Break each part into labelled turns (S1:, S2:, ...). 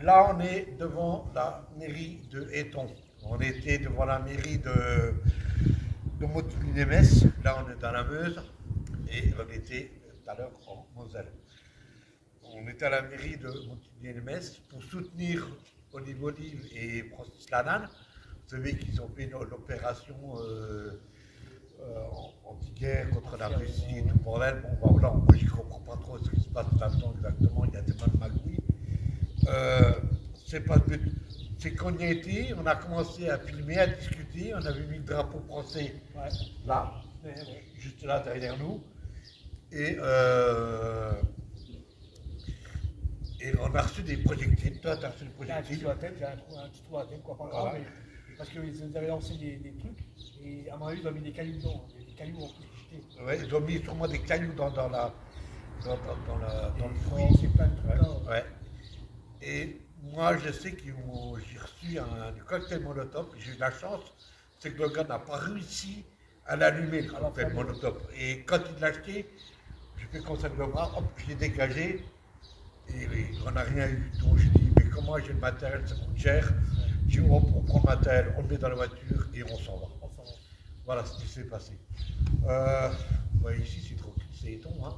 S1: là, on est devant la mairie de Éton. On était devant la mairie de Montigny-les-Metz. Là, on est dans la Meuse. Et on était tout à l'heure en Moselle. On était à la mairie de Montigny-les-Metz pour soutenir Olive Olive et Francis Lalanne. Vous savez qu'ils ont fait l'opération anti-guerre contre la Russie et tout le bordel. Bon, bah, voilà, moi, je ne comprends pas trop ce qui se passe là-dedans exactement. Il y a tellement de magouilles. C'est pas le but. C'est qu'on y a été, on a commencé à filmer, à discuter. On avait mis le drapeau français là, juste là derrière nous. Et on a reçu des projectiles. Toi, tu as reçu des projectiles.
S2: J'ai un petit trou à la tête, quoi, pas grave, mais parce qu'ils avaient lancé des trucs, et à mon avis, ils ont mis des cailloux dedans, des cailloux en plus jetés.
S1: Ouais, ils ont mis sûrement des cailloux dans le fruit.
S2: C'est plein de trucs là.
S1: Ouais. Et moi, je sais j'ai reçu un cocktail Molotov. J'ai eu la chance, c'est que le gars n'a pas réussi à l'allumer, le cocktail Molotov. Et quand il l'a acheté, j'ai fait comme ça de le bras, hop, je l'ai dégagé. Et on n'a rien eu. Donc je dis, mais comment j'ai le matériel, ça coûte cher. Je dis, on prend le matériel, on le met dans la voiture et on s'en va. Voilà ce qui s'est passé. Ouais, ici, c'est trop, c'est étonnant. Hein.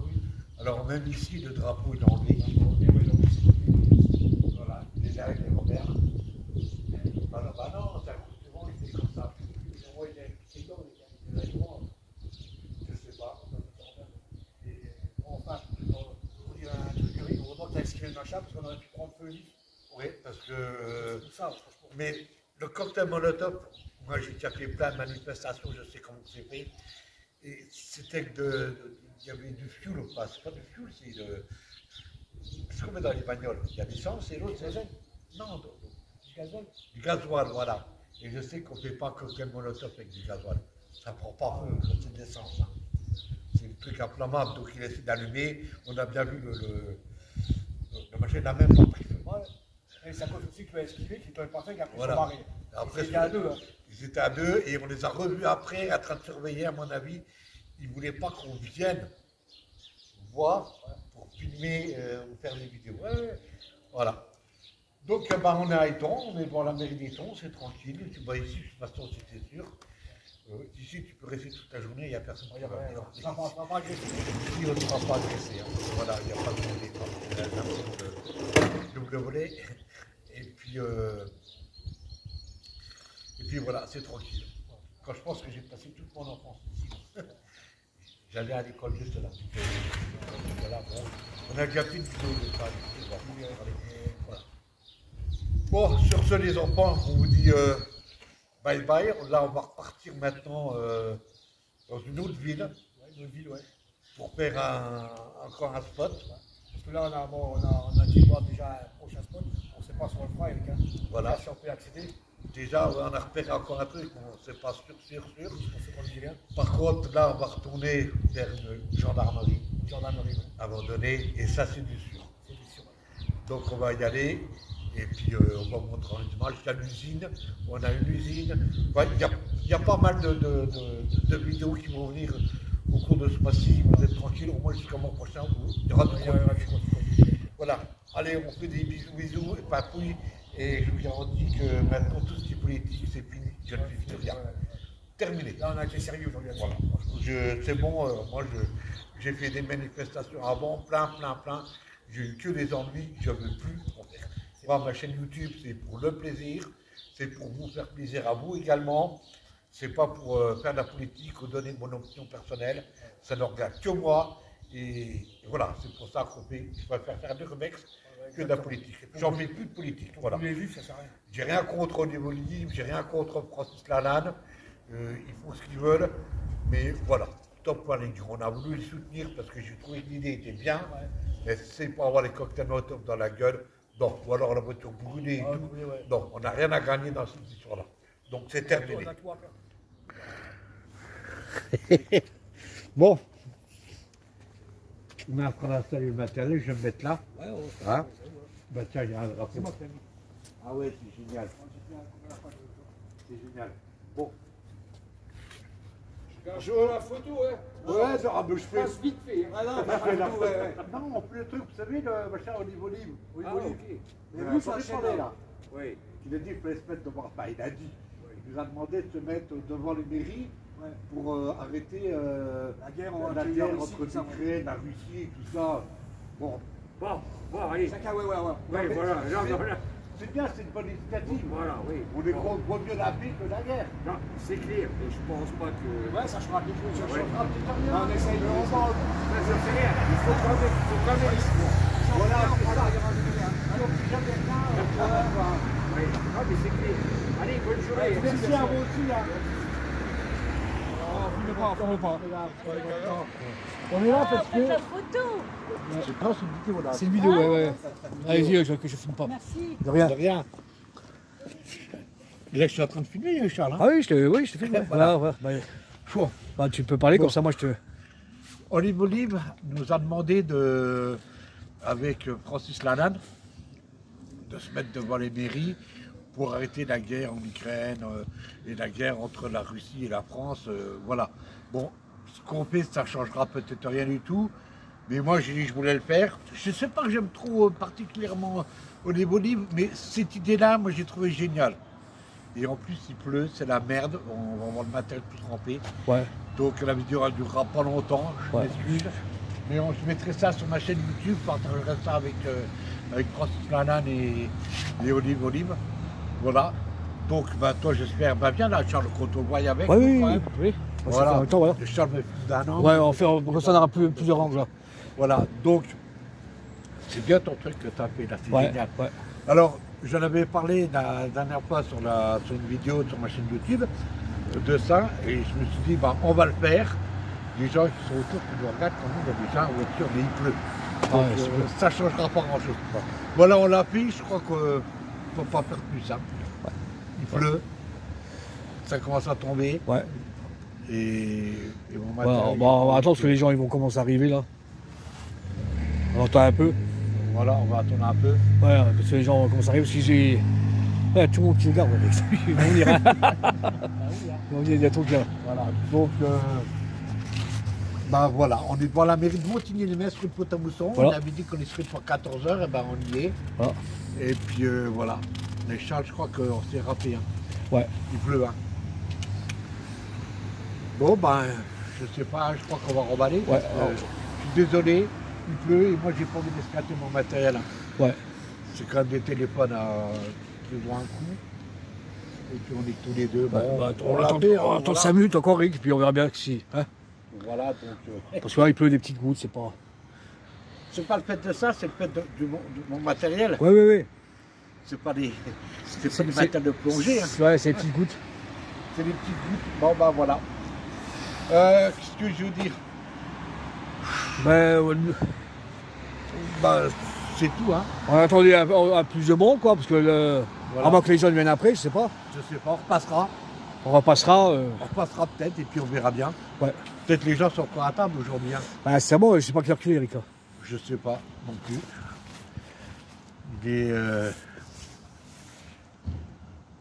S1: Alors même ici, le drapeau est enlevé. Voilà, il est là avec les Robert. Bah non, c'est un coup de vent, il fait comme ça. Je sais pas.
S2: Et, enfin, pour dire un truc, heureusement que tu as esquivé le machin, parce qu'on aurait pu prendre feu vif.
S1: Oui, parce que.
S2: C'est ça, franchement.
S1: Mais le cocktail Molotov, moi j'ai déjà fait plein de manifestations, je sais comment c'est fait. Et c'était il y avait du fuel ou pas, c'est pas du fuel, c'est ce qu'on met dans les bagnoles. Il y a l'essence et l'autre, c'est non,
S2: Du gazole.
S1: du gasoil, voilà. Et je sais qu'on ne fait pas cocktail Molotov avec du gasoil. Ça ne prend pas feu, c'est de l'essence. Hein. C'est le truc inflammable, donc il essaie d'allumer. On a bien vu le machin n'a même pas pris feu.
S2: Ouais. Et c'est à cause aussi que tu as esquivé, qu'ils t'avaient pas fait qu'après
S1: Voilà.
S2: ils sont barrés.
S1: Après,
S2: ils étaient à deux. Hein.
S1: Ils étaient à deux et on les a revus après, en train de surveiller, à mon avis. Ils ne voulaient pas qu'on vienne voir pour filmer ou faire des vidéos.
S2: Ouais.
S1: Voilà. Donc, bah, on est à Éton, on est devant la mairie d'Éton, c'est tranquille. Tu vois ici, de toute façon, c'était sûr. Ici, tu peux rester toute la journée, il n'y a personne qui va venir.
S2: Ça ne sera pas agressé.
S1: Ici, on ne sera pas agressé. Hein. Voilà, il n'y a pas de double volet. Et puis voilà, c'est tranquille. Quand je pense que j'ai passé toute mon enfance ici. J'allais à l'école juste là. Voilà, bon. On a déjà fait une vidéo de ça. Voilà. Bon, sur ce les enfants, on vous dit bye bye. Là, on va repartir maintenant dans une autre ville.
S2: Une ville, ouais.
S1: Pour faire encore un spot.
S2: Parce que là, on a dit voir déjà un prochain spot. On ne sait pas si on le fera avec un.
S1: Voilà.
S2: Si on peut accéder.
S1: Déjà, on a repéré encore un truc, on ne sait pas sûr.
S2: On sait qu'on dit rien.
S1: Par contre, là, on va retourner vers une gendarmerie.
S2: Gendarmerie,
S1: Abandonnée, et ça, c'est du sûr.
S2: c'est du sûr.
S1: Donc, on va y aller, et puis on va montrer une image. Il y a l'usine, on a une usine. Ouais, il y a pas mal de vidéos qui vont venir au cours de ce mois-ci. Vous êtes tranquille, au moins jusqu'à mois prochain, il y aura de Voilà. Allez, on fait des bisous et papouilles. Et je vous garantis que maintenant, tout ce qui est politique, c'est fini. Je ne fais plus rien. Terminé.
S2: Là, on a été sérieux aujourd'hui.
S1: Voilà. C'est bon, moi, j'ai fait des manifestations avant, plein. J'ai eu que des ennuis, je ne veux plus en faire. Moi, ma chaîne YouTube, c'est pour le plaisir, c'est pour vous faire plaisir à vous également. C'est pas pour faire de la politique ou donner mon opinion personnelle. Ça ne regarde que moi. Et voilà, c'est pour ça qu'on fait. Je préfère faire du Remex que de la politique. J'en fais plus de politique. Voilà. J'ai rien contre Olive Olive, j'ai rien contre Francis Lalanne. Ils font ce qu'ils veulent. Mais voilà, top pour les gars. On a voulu les soutenir parce que j'ai trouvé que l'idée était bien. Mais c'est pour avoir les cocktails Molotov dans la gueule. Donc, ou alors la voiture brûlée et tout. Donc, on n'a rien à gagner dans cette histoire-là. Donc, c'est terminé. Bon. On est en train d'installer le matériel, je vais me mettre là. Hein? Bah tiens, il y a un drapeau. Ah ouais, c'est génial. C'est génial. Bon.
S3: Je veux la photo, ouais.
S4: Ouais, ça, mais je fais.
S3: Passe vite fait.
S4: Ah non, je fais la photo. Non, plus le truc, vous savez, le machin au niveau libre.
S3: Ah, ok.
S4: Mais vous, ça parlé là.
S3: Oui.
S4: Il a dit qu'il fallait se mettre devant. Enfin, il a dit. Il nous a demandé de se mettre devant les mairies pour arrêter la guerre entre l'Ukraine, la Russie et tout ça. Bon.
S3: Bon, allez.
S2: Chacun, ouais.
S3: Ouais, voilà.
S4: C'est bien, c'est une bonne initiative.
S3: Voilà, oui.
S4: On est gros mieux la vie que la guerre.
S3: Non, c'est clair, mais je pense pas que.
S2: Ouais, ça changera quelque chose.
S3: Ouais.
S2: On essaye de.
S3: Ça fait rien. Il faut quand même.
S4: Voilà,
S2: on
S4: c'est ça.
S2: va y avoir du bien.
S4: Alors, si jamais rien,
S3: Oui, non, mais c'est clair. Allez, bonne journée.
S4: merci à vous aussi. Hein.
S2: On est là parce que.
S5: La photo.
S4: C'est pas une vidéo là.
S2: C'est une vidéo, ouais. Allez-y, que je filme pas.
S5: Merci.
S2: De rien.
S1: De rien. Là, je suis en train de filmer, Charles. Hein.
S2: Ah oui, je te filme. Voilà. Bah, tu peux parler comme ça, moi je te.
S1: Olive nous a demandé avec Francis Lalanne, de se mettre devant les mairies pour arrêter la guerre en Ukraine et la guerre entre la Russie et la France. Voilà. Bon, ce qu'on fait, ça ne changera peut-être rien du tout, mais moi j'ai dit que je voulais le faire. Je ne sais pas que j'aime trop particulièrement Olive, mais cette idée-là, moi j'ai trouvé géniale. Et en plus, il pleut, c'est la merde, on va avoir le matériel tout trempé.
S2: Ouais.
S1: Donc la vidéo ne durera pas longtemps, je m'excuse. Mais je mettrai ça sur ma chaîne YouTube, je partagerai ça avec Francis Lalanne et Olive. Voilà. Donc toi j'espère, viens là Charles, qu'on te voie avec.
S2: Oui.
S1: Voilà.
S2: Voilà.
S1: Charles me filme d'un an.
S2: Ouais, on ça aura plusieurs angles là.
S1: Voilà, donc c'est bien ton truc que tu as fait là, c'est génial.
S2: Ouais.
S1: Alors, j'en avais parlé la dernière fois sur une vidéo sur ma chaîne YouTube de ça, et je me suis dit, on va le faire. Les gens qui sont autour, qui nous regardent, quand même, il y a des gens en voiture, mais il pleut. Donc ça ne changera pas grand-chose. Voilà, on l'a fait, je crois qu'il ne faut pas faire plus. Hein. Il pleut, ça commence à tomber.
S2: Ouais.
S1: Et mon
S2: on va attendre parce que les gens ils vont commencer à arriver là. On attend un peu.
S1: Voilà, on va attendre un peu.
S2: Ouais, parce que les gens commencent à arriver parce que j'ai. Ouais, tout le monde qui regarde avec ça. Ils vont venir. Ils vont venir, il y a tout là.
S1: Voilà, donc voilà, on est devant la mairie de Montigny-les-Metz, rue de Pont-à-Mousson.
S2: Voilà.
S1: On avait dit qu'on y serait pour 14h, et on y est.
S2: Voilà.
S1: Et puis voilà. Mais Charles, je crois qu'on s'est râpé. Hein.
S2: Ouais.
S1: Il pleut. Hein. Bon, je sais pas, je crois qu'on va remballer.
S2: Ouais.
S1: Je suis désolé, il pleut et moi j'ai pas envie d'esclater mon matériel. Hein.
S2: Ouais.
S1: C'est quand même des téléphones à plus ou moins un coup. Et puis on est tous les deux.
S2: On attend 5 minutes encore, Rick, puis on verra bien si. Hein.
S1: Voilà, donc.
S2: Parce que là, il pleut des petites gouttes, c'est pas.
S1: C'est pas le fait de ça, c'est le fait de mon matériel.
S2: Oui.
S1: C'est pas des matériels de plongée. Hein.
S2: Ouais, c'est des petites gouttes.
S1: C'est des petites gouttes. Bon, voilà. Qu'est-ce que je veux dire? C'est tout, hein.
S2: On attendait à plus de monde, quoi, parce que à moins que les gens viennent après, je sais pas.
S1: Je sais pas, on repassera.
S2: On repassera.
S1: On repassera peut-être et puis on verra bien.
S2: Ouais.
S1: Peut-être les gens sont encore à table aujourd'hui. Hein.
S2: C'est bon, je sais pas quelle heure qu'il est, Eric.
S1: Je sais pas non plus. Il est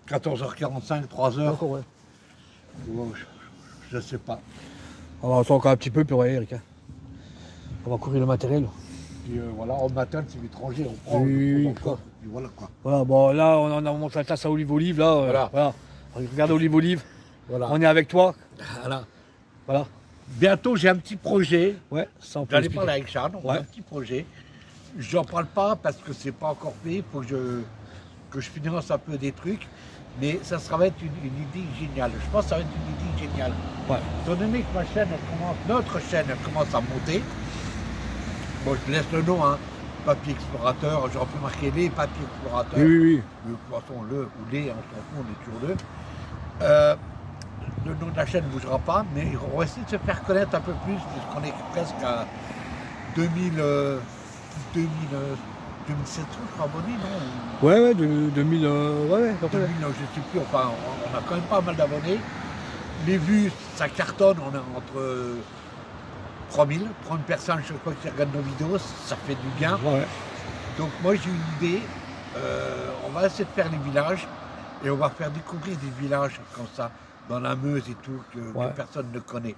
S1: 14h45, 3h.
S2: D'accord, ouais.
S1: Bon, je sais pas.
S2: On va attendre encore un petit peu, puis ouais, Eric. On va courir le matériel.
S1: Puis voilà, en matin, c'est l'étranger, on prend.
S2: Oui,
S1: quoi. Puis voilà quoi.
S2: Voilà, bon, là, on monte la tasse à Olive, là. Voilà. Regarde Olive.
S1: Voilà.
S2: On est avec toi.
S1: Voilà. Bientôt, j'ai un petit projet.
S2: Ouais, ça on peut
S1: J'allais
S2: expliquer.
S1: parler avec Charles, on a un petit projet. J'en parle pas parce que c'est pas encore fait, il faut que je finance un peu des trucs. Mais ça va être une idée géniale. Je pense que ça va être une idée géniale.
S2: Ouais.
S1: Étant donné que notre chaîne commence à monter, bon, je laisse le nom, hein, Papier Explorateur, j'aurais pu marquer les Papiers Explorateurs.
S2: Oui.
S1: Le poisson, le ou les, on s'en fout, on est toujours deux. Le nom de la chaîne ne bougera pas, mais on va essayer de se faire connaître un peu plus, puisqu'on est presque à 2700, je crois, abonnés, non?
S2: Ouais, 2000, ouais.
S1: 2000, je ne sais plus, enfin, on a quand même pas mal d'abonnés. Les vues, ça cartonne, on est entre 3000 personnes, je crois, qui regardent nos vidéos, ça fait du bien.
S2: Ouais.
S1: Donc moi j'ai une idée, on va essayer de faire les villages et on va faire découvrir des villages comme ça, dans la Meuse et tout, que personne ne connaît.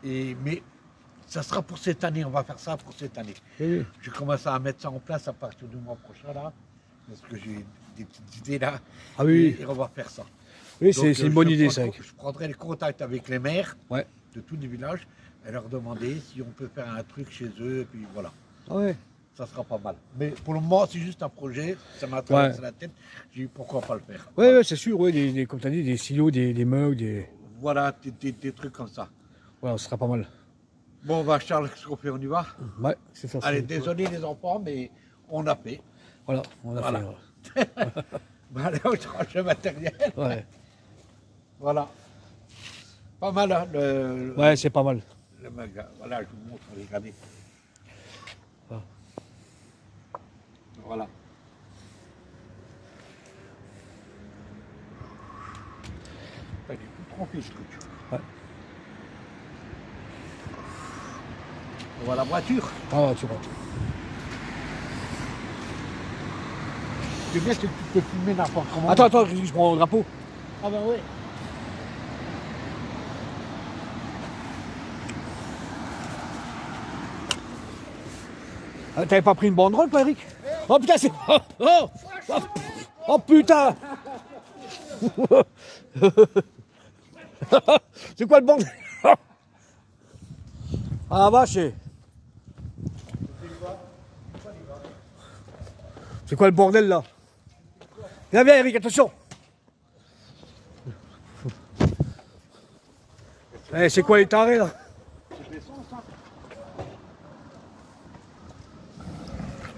S1: Mais ça sera pour cette année, on va faire ça pour cette année.
S5: Oui.
S1: Je commence à mettre ça en place à partir du mois prochain, là, parce que j'ai des petites idées là,
S5: Ah oui.
S1: et on va faire ça.
S5: Oui, c'est une bonne idée, ça.
S1: Je prendrai les contacts avec les maires
S5: Ouais.
S1: de tous les villages et leur demander si on peut faire un truc chez eux, et puis voilà.
S5: Ah ouais.
S1: Ça sera pas mal. Mais pour le moment, c'est juste un projet, ça m'a traversé la tête, j'ai dit pourquoi pas le faire.
S5: Oui, ouais, c'est sûr, ouais, comme tu as dit, des silos, des mugs, des...
S1: Voilà, des trucs comme ça.
S5: Ouais, ce sera pas mal.
S1: Bon, bah Charles, qu'est-ce qu'on fait, on y va?
S5: Ouais, c'est ça.
S1: Allez, désolé les enfants, mais on a fait.
S5: Voilà, on a fait.
S1: Bah, allez, on change le matériel.
S5: Ouais.
S1: Voilà. Pas mal, hein,
S5: Ouais, c'est pas mal.
S1: le magasin. Voilà, je vous montre, regardez.
S5: Ah.
S1: Voilà. Il est tout trempé, ce truc.
S5: Ouais.
S1: On voit la voiture.
S5: Ah, tu vois.
S1: C'est bien que tu peux filmer n'importe comment.
S5: Attends, je prends le drapeau.
S1: Ah ben oui.
S5: Ah, t'avais pas pris une banderole, toi, Eric? Oh putain, c'est... Oh putain. C'est quoi le bordel? Ah la vache. C'est quoi le bordel là? Viens, Eric, attention. Eh, c'est quoi les tarés là?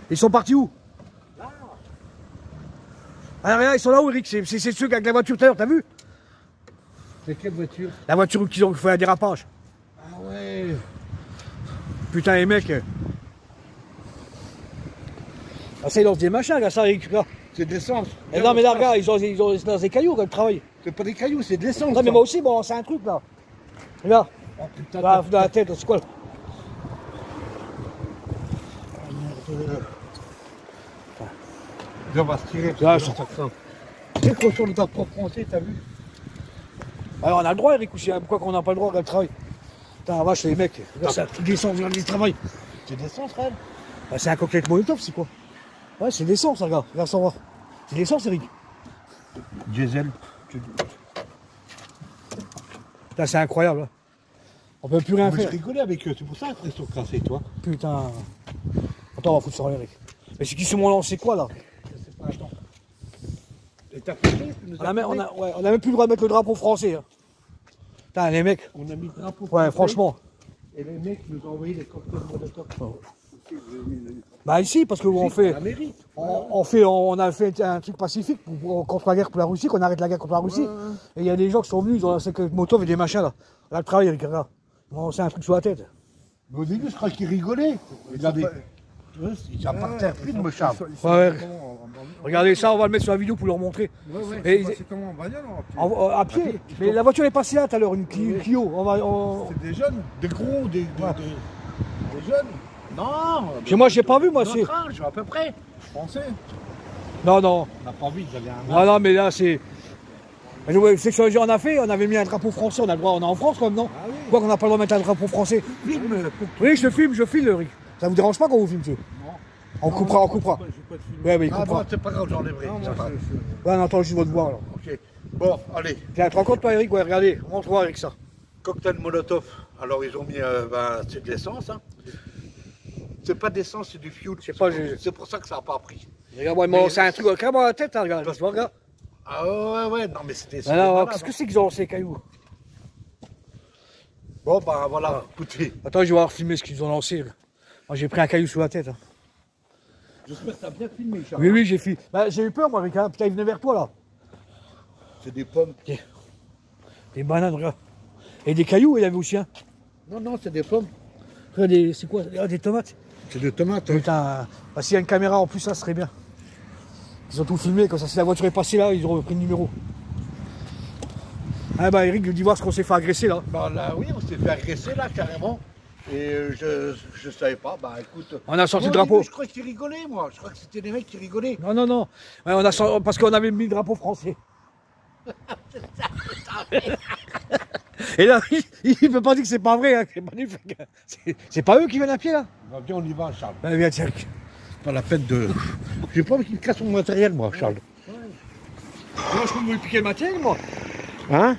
S5: Ils sont partis où? Ah regarde, ils sont là où, Eric? C'est ceux avec la voiture tout à l'heure, t'as vu?
S1: C'est quelle voiture?
S5: La voiture qui ont fait un dérapage.
S1: Ah ouais.
S5: Putain, les mecs. Ah, ça, ils lancent des machins, regarde ça, Eric. Là.
S1: C'est de l'essence.
S5: Et non, mais là, regarde, ils ont dans des cailloux quand ils travaillent.
S1: C'est pas des cailloux, c'est de l'essence.
S5: Non, mais moi aussi, bon, c'est un truc là. Regarde.
S1: Oh putain,
S5: Là, dans la tête, c'est quoi là?
S1: on va se tirer.
S5: Là,
S1: C'est qu'on sur le drapeau français, t'as vu?
S5: Alors, on a le droit, Eric, aussi. Pourquoi qu'on n'a pas le droit, regarde le travail? Putain, la vache, les mecs. Regarde, c'est un truc d'essence, regarde, ils travaillent.
S1: C'est de l'essence, Red?
S5: Bah, c'est un cocktail Molotov, c'est quoi? Ouais, c'est de l'essence, regarde. Regarde ça, voir. C'est de l'essence, Eric.
S1: Diesel.
S5: Putain, c'est incroyable. Hein. On peut plus rien
S1: Moi,
S5: faire.
S1: je rigolais avec eux, c'est pour ça qu'ils sont cassés, toi.
S5: Putain. Attends, on va foutre sur Eric. Mais c'est qui se m'ont lancé quoi là?
S1: Je sais pas, attends. Et t'as filmé, tu nous as filmé
S5: On a même plus le droit de mettre le drapeau français. Hein. Putain, les mecs.
S1: On a mis le drapeau
S5: Ouais,
S1: français,
S5: franchement.
S1: Et les mecs nous ont envoyé des cocktails Molotov.
S5: Oh. Bah ici, parce que on fait,
S1: La mairie.
S5: on a fait un truc pacifique contre la guerre pour la Russie, qu'on arrête la guerre contre la Russie. Et il y a des gens qui sont venus, ils ont lancé quelques motos et des machins là. Là, le travail, Eric, regarde. Bon, c'est un truc sur la tête.
S1: Mais au début, je crois qu'ils rigolaient. Ils avaient... Ils appartiennent plus de me charme.
S5: Ouais. Regardez ça, on va le mettre sur la vidéo pour leur montrer. Et
S3: C'est comment, en bagnole ou en pied?
S5: à pied. Mais la voiture est passée là tout à l'heure, une Clio.
S3: C'est des jeunes?
S1: Des gros, des
S3: jeunes?
S1: Non.
S5: Chez moi, j'ai pas vu, moi, c'est.
S1: Notre âge, à peu près.
S3: Français?
S5: Non.
S1: On n'a pas envie d'aller à un
S5: Non, mais là, c'est. C'est que on a fait, on avait mis un drapeau français, on a le droit, on est en France quand même, non?
S3: Ah oui.
S5: Pourquoi qu'on n'a pas le droit de mettre un drapeau français?
S1: film.
S5: Oui, je filme, Eric. Ça vous dérange pas quand vous filmez?
S1: Non.
S5: On coupera.
S3: Je vais pas te filmer.
S5: Ouais, mais il
S1: Ah
S5: coupera.
S1: bon, c'est pas grave, j'enlèverai.
S3: Non,
S1: ça
S3: moi,
S1: va.
S5: Ouais, on entend juste votre voix alors.
S1: Ok. Bon, allez.
S5: Tiens, tu te rends compte, toi, Eric? Ouais, regardez, montre-moi, Eric, ça.
S1: Cocktail Molotov. Alors, ils ont mis, c'est de l'essence. Hein. C'est pas d'essence, c'est du fioul. C'est pour ça que ça n'a pas pris.
S5: Regarde, moi, c'est un truc carrément à la tête, hein, regarde. Tu vois, regarde.
S1: Ah ouais, non, mais c'était.
S5: Alors, qu'est-ce que c'est qu'ils ont lancé, cailloux?
S1: Bon, ben voilà, écoutez.
S5: Attends, je vais voir filmer ce qu'ils ont lancé. Là. Moi, j'ai pris un caillou sous la tête. Hein.
S1: J'espère que t'as bien filmé, Charles.
S5: Oui, j'ai filmé. Bah, j'ai eu peur, moi, Eric. Hein. Putain, il venait vers toi, là.
S1: C'est des pommes.
S5: Des bananes, regarde. Et des cailloux, il y avait aussi un.
S1: Non, c'est des pommes.
S5: Regarde, c'est quoi? Regarde, des tomates.
S1: C'est des tomates. Hein.
S5: Putain, bah, s'il y a une caméra en plus, ça serait bien. Ils ont tout filmé, comme ça, si la voiture est passée là, ils auront pris le numéro. Ah bah Eric, dis voir ce qu'on s'est fait agresser là.
S1: Bah là, oui, on s'est fait agresser là, carrément. Et je savais pas, bah écoute.
S5: On a sorti
S1: moi,
S5: le drapeau.
S1: Je crois qu'ils rigolaient, moi. Je crois que c'était des mecs qui rigolaient.
S5: Non. Ouais, parce qu'on avait mis le drapeau français. Et là, il peut pas dire que c'est pas vrai, hein, c'est magnifique. C'est pas eux qui viennent à pied, là?
S1: Bah, viens, on y va, Charles.
S5: Allez, viens, tiens.
S1: Pas la peine de... J'ai pas envie qu'il me casse mon matériel, moi, Charles.
S5: Moi, je peux me piquer le matériel, moi.
S1: Hein?